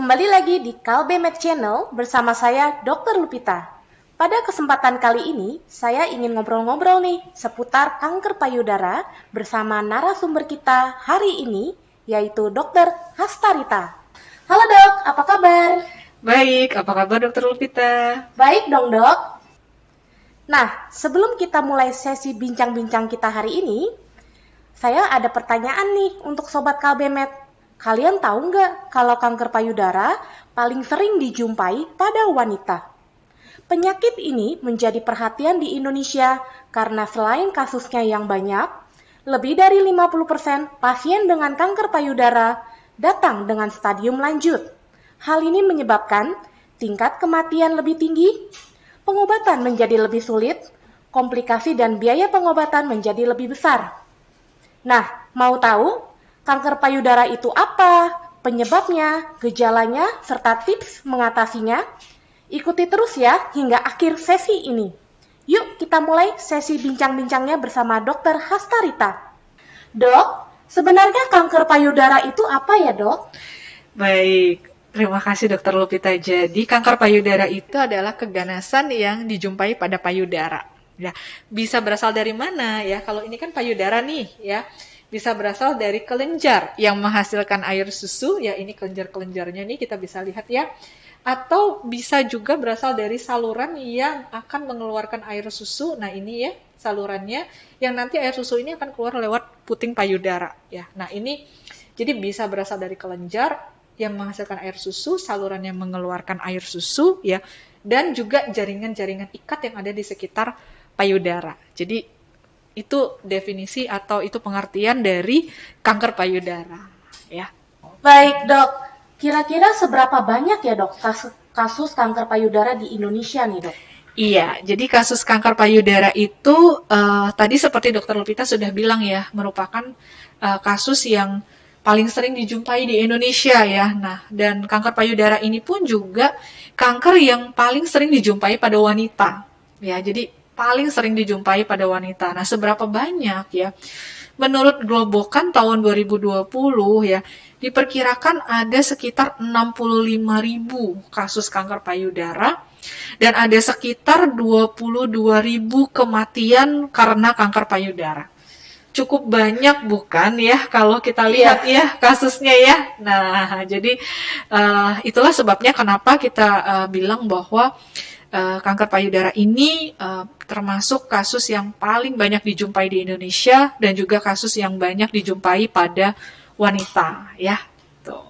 Kembali lagi di Kalbemed Channel bersama saya Dr. Lupita. Pada kesempatan kali ini, saya ingin ngobrol-ngobrol nih seputar kanker payudara bersama narasumber kita hari ini, yaitu Dr. Hastarita. Halo dok, apa kabar? Baik, apa kabar Dokter Lupita? Baik dong dok. Nah, sebelum kita mulai sesi bincang-bincang kita hari ini, saya ada pertanyaan nih untuk Sobat Kalbemed. Kalian tahu nggak kalau kanker payudara paling sering dijumpai pada wanita? Penyakit ini menjadi perhatian di Indonesia karena selain kasusnya yang banyak, lebih dari 50% pasien dengan kanker payudara datang dengan stadium lanjut. Hal ini menyebabkan tingkat kematian lebih tinggi, pengobatan menjadi lebih sulit, komplikasi dan biaya pengobatan menjadi lebih besar. Nah, mau tahu kanker payudara itu apa, penyebabnya, gejalanya, serta tips mengatasinya? Ikuti terus ya hingga akhir sesi ini. Yuk kita mulai sesi bincang-bincangnya bersama Dr. Hastarita. Dok, sebenarnya kanker payudara itu apa ya dok? Baik, terima kasih Dokter Lupita. Jadi kanker payudara itu adalah keganasan yang dijumpai pada payudara. Ya, bisa berasal dari mana ya? Kalau ini kan payudara nih ya. Bisa berasal dari kelenjar yang menghasilkan air susu, ya ini kelenjar-kelenjarnya nih kita bisa lihat ya. Atau bisa juga berasal dari saluran yang akan mengeluarkan air susu. Nah ini ya salurannya, yang nanti air susu ini akan keluar lewat puting payudara. Ya, nah ini jadi bisa berasal dari kelenjar yang menghasilkan air susu, saluran yang mengeluarkan air susu, ya, dan juga jaringan-jaringan ikat yang ada di sekitar payudara. Jadi itu definisi atau itu pengertian dari kanker payudara, ya. Baik dok, kira-kira seberapa banyak ya dok kasus kanker payudara di Indonesia nih dok? Iya, jadi kasus kanker payudara itu tadi seperti Dokter Lupita sudah bilang ya, merupakan kasus yang paling sering dijumpai di Indonesia ya. Nah, dan kanker payudara ini pun juga kanker yang paling sering dijumpai pada wanita. Ya, jadi paling sering dijumpai pada wanita. Nah, seberapa banyak ya? Menurut Globokan tahun 2020 ya, diperkirakan ada sekitar 65.000 kasus kanker payudara dan ada sekitar 22.000 kematian karena kanker payudara. Cukup banyak bukan ya kalau kita lihat ya kasusnya ya. Nah, jadi itulah sebabnya kenapa kita bilang bahwa kanker payudara ini termasuk kasus yang paling banyak dijumpai di Indonesia dan juga kasus yang banyak dijumpai pada wanita ya. Tuh.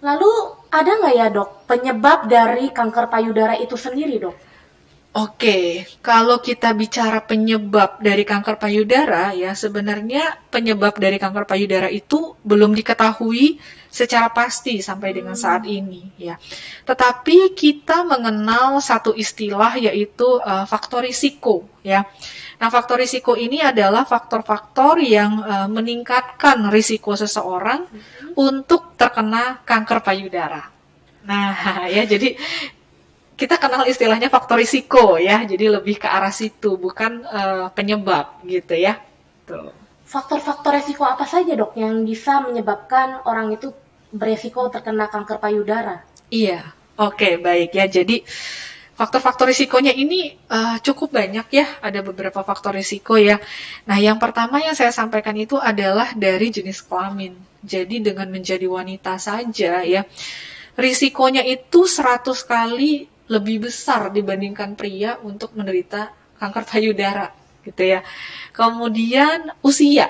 Lalu ada nggak ya dok penyebab dari kanker payudara itu sendiri dok? Oke, kalau kita bicara penyebab dari kanker payudara ya sebenarnya penyebab dari kanker payudara itu belum diketahui secara pasti sampai dengan saat ini ya. Tetapi kita mengenal satu istilah yaitu faktor risiko ya. Nah, faktor risiko ini adalah faktor-faktor yang meningkatkan risiko seseorang untuk terkena kanker payudara. Nah, ya jadi kita kenal istilahnya faktor risiko ya, jadi lebih ke arah situ, bukan penyebab gitu ya. Tuh. Faktor-faktor resiko apa saja dok yang bisa menyebabkan orang itu beresiko terkena kanker payudara? Iya, oke baik ya. Jadi faktor-faktor risikonya ini cukup banyak ya, ada beberapa faktor risiko ya. Nah, yang pertama yang saya sampaikan itu adalah dari jenis kelamin. Jadi dengan menjadi wanita saja ya, risikonya itu 100 kali lebih besar dibandingkan pria untuk menderita kanker payudara gitu ya. Kemudian usia.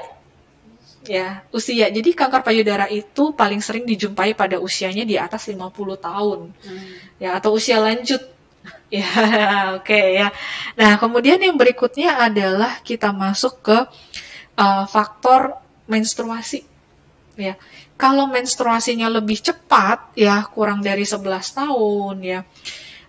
Ya, usia. Jadi kanker payudara itu paling sering dijumpai pada usianya di atas 50 tahun. Ya, atau usia lanjut. Ya, oke ya. Nah, kemudian yang berikutnya adalah kita masuk ke faktor menstruasi. Ya. Kalau menstruasinya lebih cepat ya, kurang dari 11 tahun ya,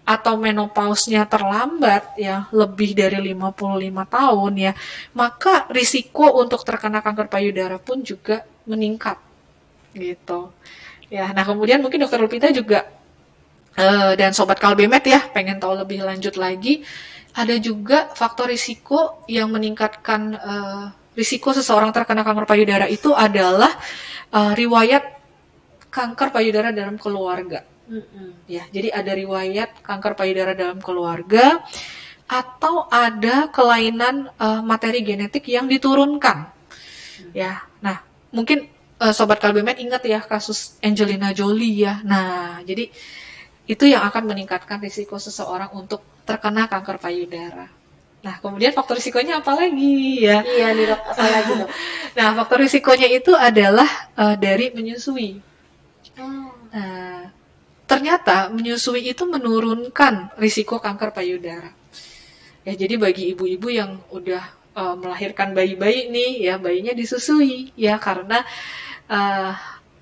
atau menopausnya terlambat ya, lebih dari 55 tahun ya, maka risiko untuk terkena kanker payudara pun juga meningkat gitu. Ya, nah kemudian mungkin Dokter Lupita juga dan Sobat Kalbemed ya pengen tahu lebih lanjut lagi, ada juga faktor risiko yang meningkatkan risiko seseorang terkena kanker payudara itu adalah riwayat kanker payudara dalam keluarga. Ya, jadi ada riwayat kanker payudara dalam keluarga atau ada kelainan materi genetik yang diturunkan. Ya, nah mungkin Sobat Kalbemet ingat ya kasus Angelina Jolie ya. Nah, jadi itu yang akan meningkatkan risiko seseorang untuk terkena kanker payudara. Nah, kemudian faktor risikonya apa lagi ya? Iya nih dok, apa lagi dok? Nah, faktor risikonya itu adalah dari menyusui. Nah, ternyata menyusui itu menurunkan risiko kanker payudara. Ya, jadi bagi ibu-ibu yang udah melahirkan bayi-bayi nih, ya bayinya disusui, ya karena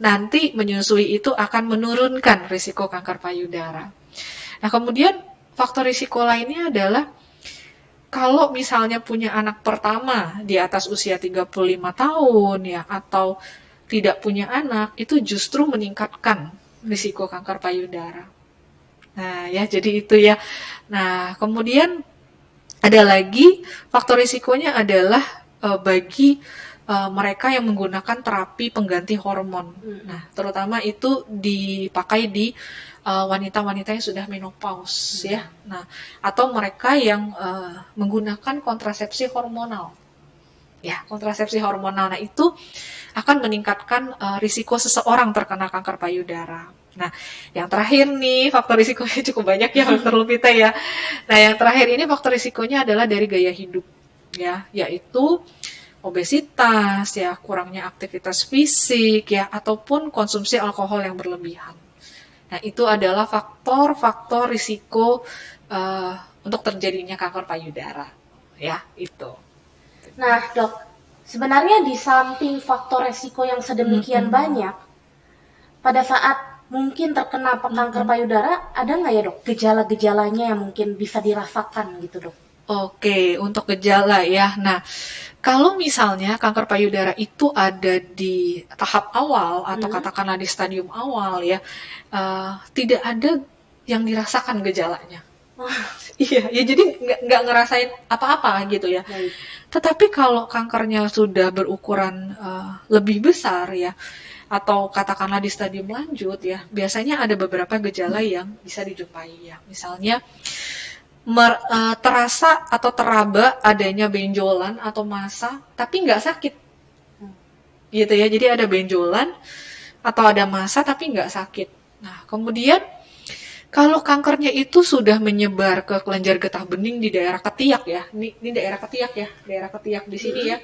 nanti menyusui itu akan menurunkan risiko kanker payudara. Nah, kemudian faktor risiko lainnya adalah kalau misalnya punya anak pertama di atas usia 35 tahun ya atau tidak punya anak, itu justru meningkatkan risiko kanker payudara. Nah, ya jadi itu ya. Nah, kemudian ada lagi faktor risikonya adalah bagi mereka yang menggunakan terapi pengganti hormon. Nah, terutama itu dipakai di wanita-wanita yang sudah menopause ya. Nah, atau mereka yang menggunakan kontrasepsi hormonal. Ya, kontrasepsi hormonal. Nah, itu akan meningkatkan risiko seseorang terkena kanker payudara. Nah, yang terakhir nih, faktor risikonya cukup banyak ya, Dokter Lupita ya. Nah, yang terakhir ini faktor risikonya adalah dari gaya hidup, ya, yaitu obesitas, ya, kurangnya aktivitas fisik, ya, ataupun konsumsi alkohol yang berlebihan. Nah, itu adalah faktor-faktor risiko untuk terjadinya kanker payudara, ya, itu. Nah, dok, sebenarnya di samping faktor resiko yang sedemikian banyak, pada saat mungkin terkena kanker payudara, ada nggak ya dok gejala-gejalanya yang mungkin bisa dirasakan gitu dok? Oke, untuk gejala ya. Nah, kalau misalnya kanker payudara itu ada di tahap awal atau katakanlah di stadium awal ya, tidak ada yang dirasakan gejalanya. Iya, ya jadi nggak ngerasain apa-apa gitu ya. Baik. Tetapi kalau kankernya sudah berukuran lebih besar ya, atau katakanlah di stadium lanjut ya, biasanya ada beberapa gejala yang bisa dijumpai ya. Misalnya terasa atau teraba adanya benjolan atau massa, tapi nggak sakit, gitu ya. Jadi ada benjolan atau ada massa tapi nggak sakit. Nah, kemudian kalau kankernya itu sudah menyebar ke kelenjar getah bening di daerah ketiak ya, ini daerah ketiak ya, daerah ketiak di sini ya.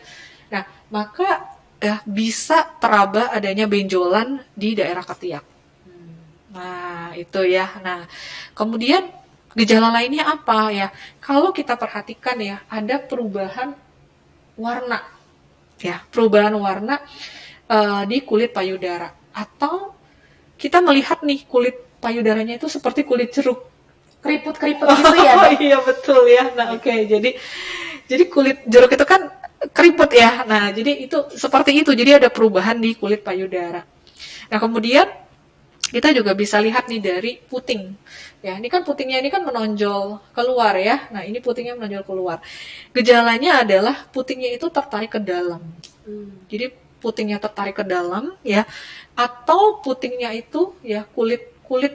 Nah, maka bisa teraba adanya benjolan di daerah ketiak. Nah, itu ya. Nah, kemudian gejala lainnya apa ya? Kalau kita perhatikan ya, ada perubahan warna, ya, perubahan warna di kulit payudara, atau kita melihat nih kulit payudaranya itu seperti kulit jeruk, Keriput-keriput gitu ya dok? iya betul ya. Nah, oke. Jadi kulit jeruk itu kan keriput ya. Nah, jadi itu seperti itu. Jadi ada perubahan di kulit payudara. Nah, kemudian kita juga bisa lihat nih dari puting. Ya, ini kan putingnya ini kan menonjol keluar ya. Nah, ini putingnya menonjol keluar. Gejalanya adalah putingnya itu tertarik ke dalam. Jadi putingnya tertarik ke dalam ya, atau putingnya itu ya kulit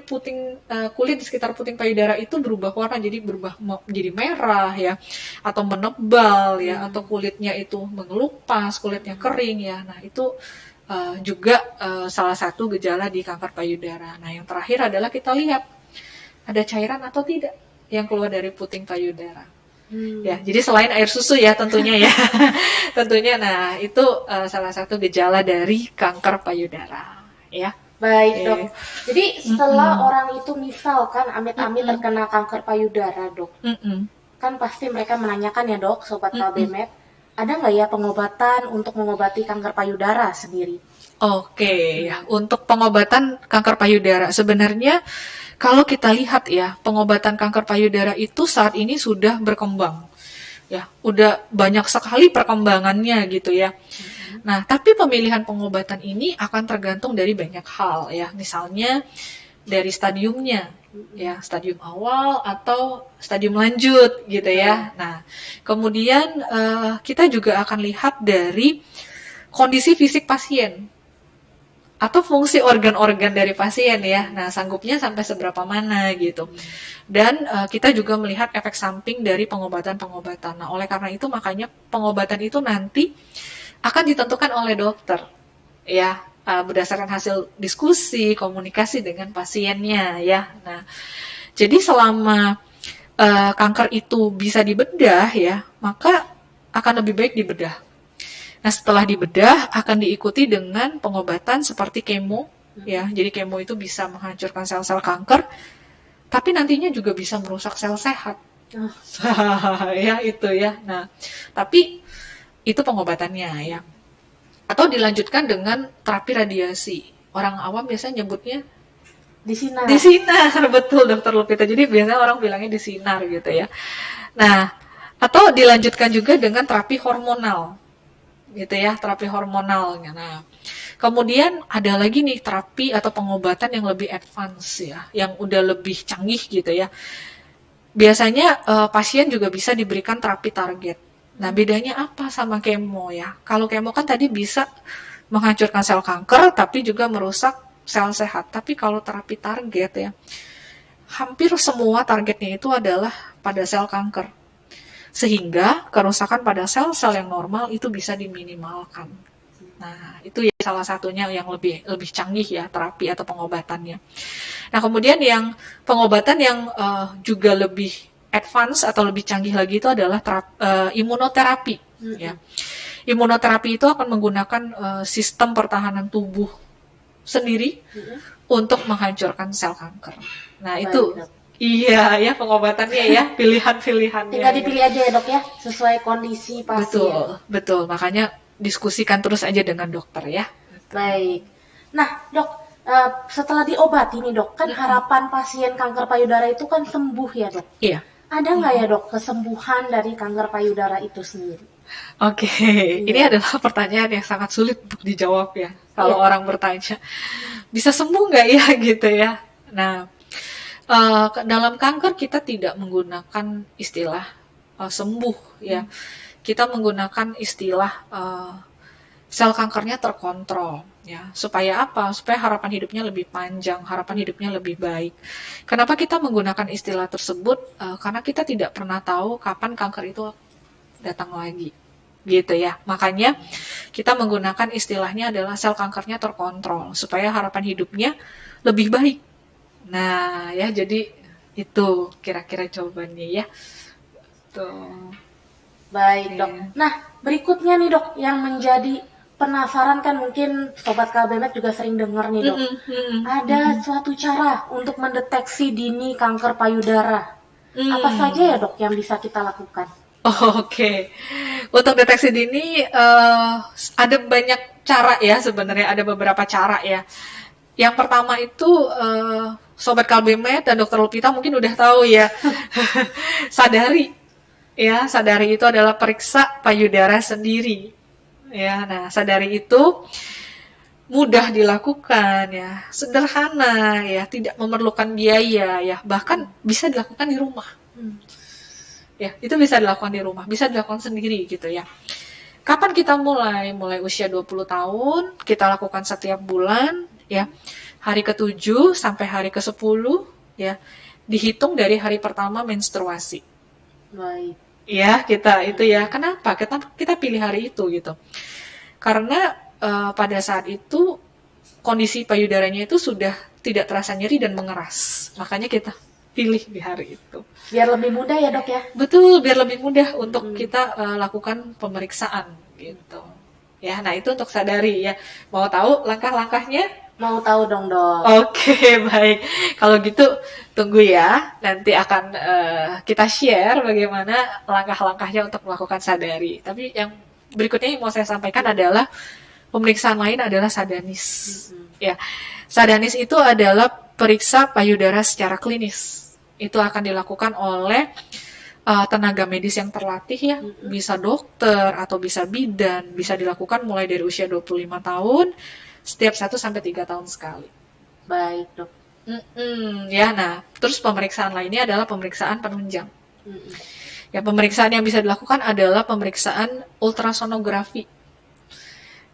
puting kulit di sekitar puting payudara itu berubah warna, jadi jadi merah ya, atau menebal ya, atau kulitnya itu mengelupas, kulitnya kering ya. Nah, itu juga salah satu gejala di kanker payudara. Nah, yang terakhir adalah kita lihat ada cairan atau tidak yang keluar dari puting payudara. Ya, jadi selain air susu ya tentunya ya. Tentunya, nah itu salah satu gejala dari kanker payudara ya. Baik dok. Jadi setelah orang itu misalkan amit-amit terkena kanker payudara dok, kan pasti mereka menanyakan ya dok, sobat Kalbemet, ada nggak ya pengobatan untuk mengobati kanker payudara sendiri? Oke, ya, untuk pengobatan kanker payudara sebenarnya kalau kita lihat ya, pengobatan kanker payudara itu saat ini sudah berkembang. Ya, udah banyak sekali perkembangannya gitu ya. Nah, tapi pemilihan pengobatan ini akan tergantung dari banyak hal ya. Misalnya dari stadiumnya, ya, stadium awal atau stadium lanjut gitu ya. Nah, kemudian kita juga akan lihat dari kondisi fisik pasien. atau fungsi organ-organ dari pasien ya. Nah, sanggupnya sampai seberapa mana gitu. Dan kita juga melihat efek samping dari pengobatan-pengobatan. Nah, oleh karena itu makanya pengobatan itu nanti akan ditentukan oleh dokter ya, berdasarkan hasil diskusi, komunikasi dengan pasiennya ya. Nah, jadi selama kanker itu bisa dibedah ya, maka akan lebih baik dibedah. Nah, setelah dibedah akan diikuti dengan pengobatan seperti kemo ya. Jadi kemo itu bisa menghancurkan sel-sel kanker, tapi nantinya juga bisa merusak sel sehat. Ya itu ya. Nah, tapi itu pengobatannya ya. Atau dilanjutkan dengan terapi radiasi. Orang awam biasanya nyebutnya Disinar. disinar, betul Dokter Lupita. Jadi biasanya orang bilangnya disinar gitu ya. Nah, atau dilanjutkan juga dengan terapi hormonal. Gitu ya, terapi hormonal. Nah, kemudian ada lagi nih terapi atau pengobatan yang lebih advance ya, yang udah lebih canggih gitu ya. Biasanya pasien juga bisa diberikan terapi target. Nah, bedanya apa sama kemo ya? Kalau kemo kan tadi bisa menghancurkan sel kanker, tapi juga merusak sel sehat. Tapi kalau terapi target ya, hampir semua targetnya itu adalah pada sel kanker. Sehingga kerusakan pada sel-sel yang normal itu bisa diminimalkan. Nah, itu ya salah satunya yang lebih canggih ya, terapi atau pengobatannya. Nah, kemudian yang pengobatan yang juga lebih advance atau lebih canggih lagi itu adalah imunoterapi. Ya. Imunoterapi itu akan menggunakan sistem pertahanan tubuh sendiri untuk menghancurkan sel kanker. Nah, itu iya ya pengobatannya ya, pilihan-pilihannya. Tinggal dipilih aja ya dok ya, sesuai kondisi pasien. Betul. Makanya diskusikan terus aja dengan dokter ya. Baik. Nah dok, setelah diobati nih dok, kan harapan pasien kanker payudara itu kan sembuh ya dok. Iya. Ada nggak ya dok kesembuhan dari kanker payudara itu sendiri? Oke, ini adalah pertanyaan yang sangat sulit untuk dijawab ya. Kalau orang bertanya, bisa sembuh nggak ya gitu ya. Nah, dalam kanker kita tidak menggunakan istilah sembuh ya. Kita menggunakan istilah sel kankernya terkontrol ya. Supaya apa? Supaya harapan hidupnya lebih panjang, harapan hidupnya lebih baik. Kenapa kita menggunakan istilah tersebut? Karena kita tidak pernah tahu kapan kanker itu datang lagi. Gitu ya. Makanya kita menggunakan istilahnya adalah sel kankernya terkontrol supaya harapan hidupnya lebih baik. Nah, ya jadi itu kira-kira jawabannya ya. Tuh. Baik dok. Nah, berikutnya nih dok, yang menjadi penasaran kan mungkin Sobat KBMed juga sering dengar nih dok. Ada suatu cara untuk mendeteksi dini kanker payudara. Apa saja ya dok yang bisa kita lakukan? Oke. Untuk deteksi dini ada banyak cara ya sebenarnya, ada beberapa cara ya. Yang pertama itu Sobat KBMed dan Dokter Lupita mungkin udah tahu ya. Sadari. Ya, sadari itu adalah periksa payudara sendiri. Ya, nah sadari itu mudah dilakukan ya, sederhana ya, tidak memerlukan biaya ya, bahkan bisa dilakukan di rumah. Ya, itu bisa dilakukan di rumah, bisa dilakukan sendiri gitu ya. Kapan kita mulai? Mulai usia 20 tahun, kita lakukan setiap bulan ya. Hari ke-7 sampai hari ke-10 ya, dihitung dari hari pertama menstruasi. Baik. Ya, kita itu ya. Kenapa? Kita pilih hari itu gitu. Karena pada saat itu kondisi payudaranya itu sudah tidak terasa nyeri dan mengeras. Makanya kita pilih di hari itu. Biar lebih mudah ya dok ya? Betul, biar lebih mudah untuk kita lakukan pemeriksaan gitu. Ya, nah itu untuk sadari ya. Mau tahu langkah-langkahnya? Mau tahu dong dok. Oke, baik. Kalau gitu tunggu ya. Nanti akan kita share bagaimana langkah-langkahnya untuk melakukan sadari. Tapi yang berikutnya yang mau saya sampaikan adalah pemeriksaan lain adalah sadanis. Ya, sadanis itu adalah periksa payudara secara klinis. Itu akan dilakukan oleh tenaga medis yang terlatih ya, bisa dokter atau bisa bidan, bisa dilakukan mulai dari usia 25 tahun, setiap 1-3 tahun sekali. Baik dok. Ya, nah, terus pemeriksaan lainnya adalah pemeriksaan penunjang. Ya, pemeriksaan yang bisa dilakukan adalah pemeriksaan ultrasonografi.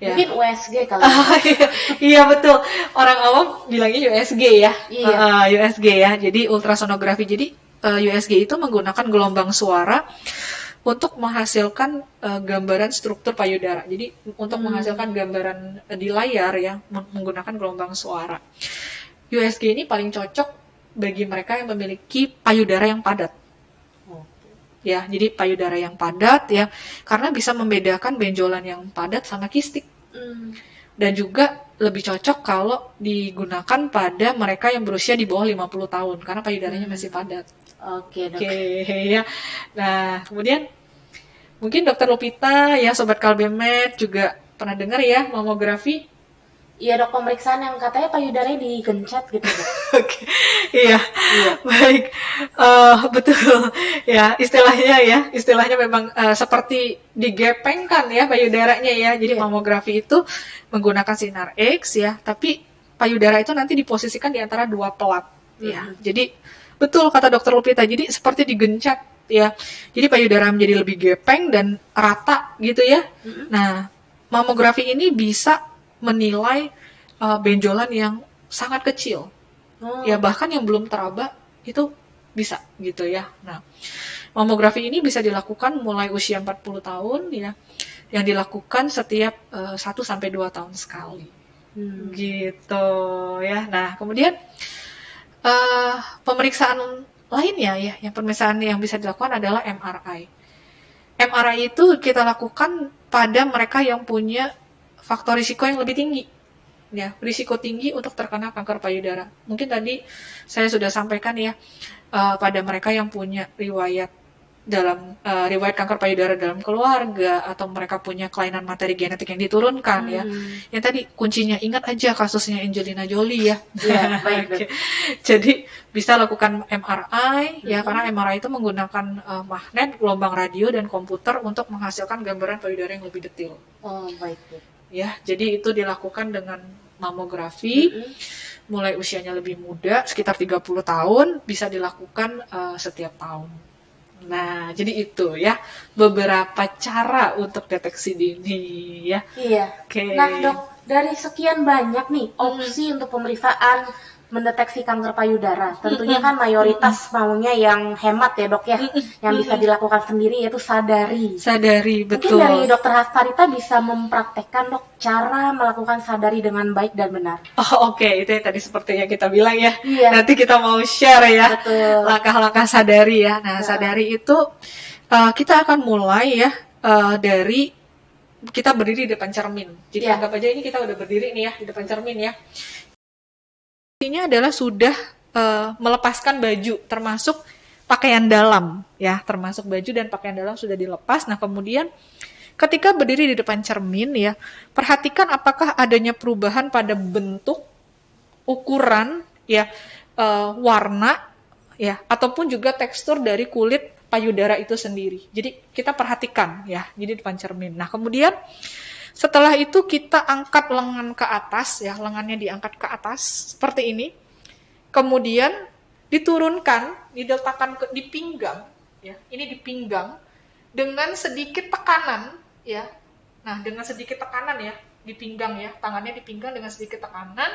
Ya. Mungkin USG kali. Iya, iya betul. Orang awam bilangnya USG ya. Iya. USG ya. Jadi ultrasonografi. Jadi USG itu menggunakan gelombang suara untuk menghasilkan gambaran struktur payudara. Jadi untuk menghasilkan gambaran di layar ya menggunakan gelombang suara. USG ini paling cocok bagi mereka yang memiliki payudara yang padat. Ya, jadi payudara yang padat ya, karena bisa membedakan benjolan yang padat sama kistik. Dan juga lebih cocok kalau digunakan pada mereka yang berusia di bawah 50 tahun karena payudaranya masih padat. Oke, Dok. Oke, ya. Nah, kemudian mungkin Dokter Lupita ya, Sobat Kalbemet juga pernah dengar ya mamografi. Iya, Dok, pemeriksaan yang katanya payudaranya digencet gitu, Dok. Oke, iya, baik, betul, ya istilahnya memang seperti digepengkan ya payudaranya ya. Jadi mamografi itu menggunakan sinar X ya, tapi payudara itu nanti diposisikan di antara dua pelat ya. Jadi betul kata Dokter Lupita, jadi seperti digencet ya. Jadi payudara menjadi lebih gepeng dan rata gitu ya. Nah, mamografi ini bisa menilai benjolan yang sangat kecil. Ya bahkan yang belum teraba itu bisa gitu ya. Nah, mamografi ini bisa dilakukan mulai usia 40 tahun ya. Yang dilakukan setiap 1 sampai 2 tahun sekali. Gitu ya. Nah, kemudian pemeriksaan lainnya ya, yang pemeriksaan yang bisa dilakukan adalah MRI. MRI itu kita lakukan pada mereka yang punya faktor risiko yang lebih tinggi. Ya, risiko tinggi untuk terkena kanker payudara. Mungkin tadi saya sudah sampaikan ya, pada mereka yang punya riwayat riwayat kanker payudara dalam keluarga atau mereka punya kelainan materi genetik yang diturunkan ya. Yang tadi kuncinya ingat aja kasusnya Angelina Jolie ya. Iya, baik. Jadi bisa lakukan MRI ya, karena MRI itu menggunakan magnet, gelombang radio dan komputer untuk menghasilkan gambaran payudara yang lebih detail. Oh, baik. Ya, jadi itu dilakukan dengan mamografi. Mulai usianya lebih muda, sekitar 30 tahun, bisa dilakukan setiap tahun. Nah, jadi itu ya beberapa cara untuk deteksi dini ya. Iya. Oke. Nah, Dok, dari sekian banyak nih opsi untuk pemeriksaan mendeteksi kanker payudara. Tentunya kan mayoritas maunya yang hemat ya, Dok ya. Yang bisa dilakukan sendiri yaitu sadari. Sadari, betul. Mungkin dari Dokter Hastarita bisa mempraktekkan, Dok, cara melakukan sadari dengan baik dan benar. Oh, oke. Itu tadi seperti yang kita bilang ya. Iya. Nanti kita mau share ya. Betul. Langkah-langkah sadari ya. Nah, sadari itu kita akan mulai ya dari kita berdiri di depan cermin. Jadi anggap aja ini kita udah berdiri nih ya di depan cermin ya. Intinya adalah sudah melepaskan baju, termasuk pakaian dalam ya, termasuk baju dan pakaian dalam sudah dilepas. Nah, kemudian ketika berdiri di depan cermin ya, perhatikan apakah adanya perubahan pada bentuk, ukuran ya, warna ya, ataupun juga tekstur dari kulit payudara itu sendiri. Jadi kita perhatikan ya, jadi depan cermin. Nah, kemudian setelah itu kita angkat lengan ke atas ya, lengannya diangkat ke atas seperti ini. Kemudian diturunkan, diletakkan di pinggang ya. Ini di pinggang dengan sedikit tekanan ya. Nah, dengan sedikit tekanan ya di pinggang ya, tangannya di pinggang dengan sedikit tekanan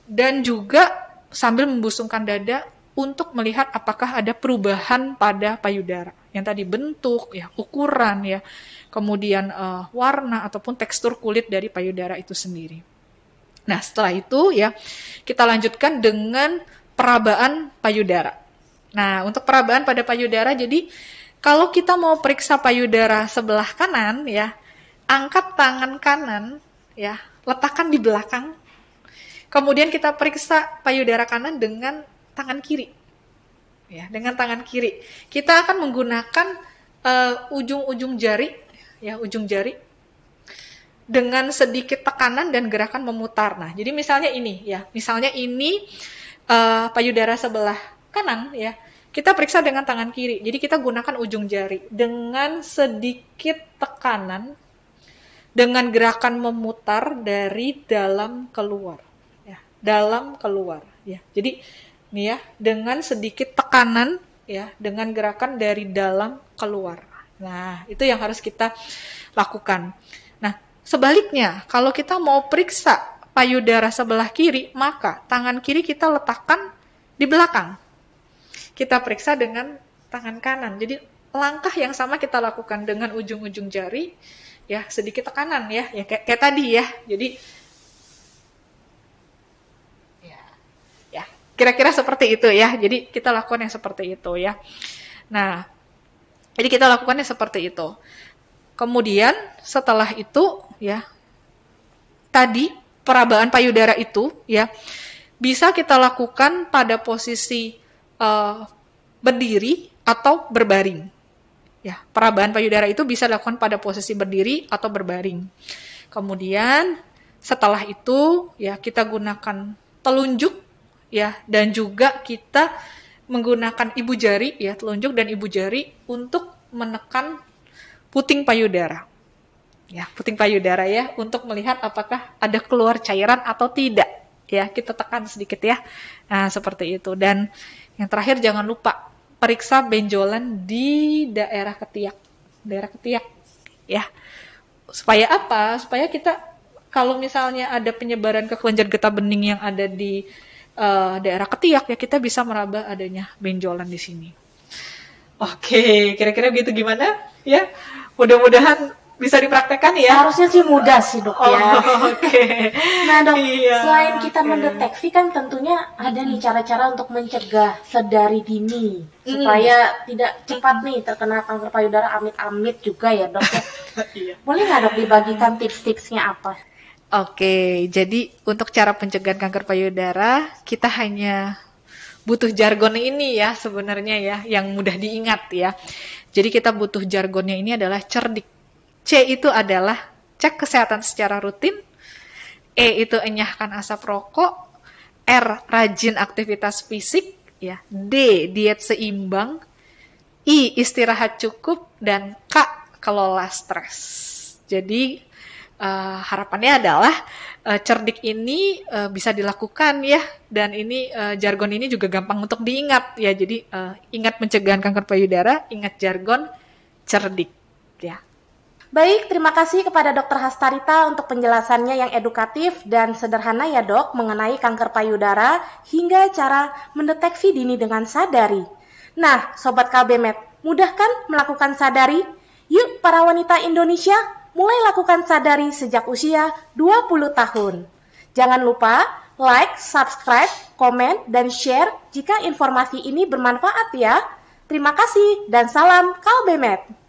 dan juga sambil membusungkan dada untuk melihat apakah ada perubahan pada payudara. Yang tadi bentuk ya, ukuran ya, kemudian warna ataupun tekstur kulit dari payudara itu sendiri. Nah, setelah itu ya kita lanjutkan dengan perabaan payudara. Nah, untuk perabaan pada payudara, jadi kalau kita mau periksa payudara sebelah kanan ya, angkat tangan kanan ya, letakkan di belakang. Kemudian kita periksa payudara kanan dengan tangan kiri. Ya, dengan tangan kiri. Kita akan menggunakan ujung-ujung jari ya, ujung jari dengan sedikit tekanan dan gerakan memutar. Nah, jadi misalnya ini ya, misalnya ini payudara sebelah kanan ya, kita periksa dengan tangan kiri. Jadi kita gunakan ujung jari dengan sedikit tekanan dengan gerakan memutar dari dalam keluar ya, dalam keluar ya. Jadi nih ya, dengan sedikit tekanan ya, dengan gerakan dari dalam keluar. Nah, itu yang harus kita lakukan. Nah, Sebaliknya, kalau kita mau periksa payudara sebelah kiri, maka tangan kiri kita letakkan di belakang. Kita periksa dengan tangan kanan. Jadi langkah yang sama kita lakukan dengan ujung-ujung jari, ya sedikit tekanan ya kayak tadi ya. Jadi ya kira-kira seperti itu ya. Jadi kita lakukan yang seperti itu ya. Nah, jadi kita lakukannya seperti itu. Kemudian setelah itu ya, tadi perabaan payudara itu ya bisa kita lakukan pada posisi berdiri atau berbaring. Ya, perabaan payudara itu bisa dilakukan pada posisi berdiri atau berbaring. Kemudian setelah itu ya kita gunakan telunjuk ya, dan juga kita menggunakan ibu jari ya, telunjuk dan ibu jari untuk menekan puting payudara. Ya, puting payudara ya, untuk melihat apakah ada keluar cairan atau tidak. Ya, kita tekan sedikit ya. Nah, seperti itu. Dan yang terakhir jangan lupa periksa benjolan di daerah ketiak. Daerah ketiak ya. Supaya apa? Supaya kita kalau misalnya ada penyebaran ke kelenjar getah bening yang ada di daerah ketiak ya, kita bisa meraba adanya benjolan di sini. Oke, kira-kira gitu gimana? Ya, mudah-mudahan bisa dipraktekkan ya. Harusnya sih mudah sih dok ya. Oke. Nah dok, Iya, selain kita oke. mendeteksi kan tentunya ada nih cara-cara untuk mencegah sedari dini supaya tidak cepat nih terkena kanker payudara, amit-amit juga ya dok ya. Iya. Boleh nggak dok dibagikan tips-tipsnya apa? Oke, jadi untuk cara pencegahan kanker payudara, kita hanya butuh jargon ini ya sebenarnya ya, yang mudah diingat ya. Jadi kita butuh jargonnya ini adalah cerdik. C itu adalah cek kesehatan secara rutin. E itu enyahkan asap rokok. R rajin aktivitas fisik ya. D diet seimbang. I istirahat cukup, dan K kelola stres. Jadi harapannya adalah cerdik ini bisa dilakukan ya, dan ini jargon ini juga gampang untuk diingat ya. Jadi ingat pencegahan kanker payudara, ingat jargon cerdik ya. Baik, terima kasih kepada Dr. Hastarita untuk penjelasannya yang edukatif dan sederhana ya dok mengenai kanker payudara hingga cara mendeteksi dini dengan sadari. Nah, Sobat KBMed, mudah kan melakukan sadari? Yuk para wanita Indonesia, mulai lakukan sadari sejak usia 20 tahun. Jangan lupa like, subscribe, komen, dan share jika informasi ini bermanfaat ya. Terima kasih dan salam KBMed.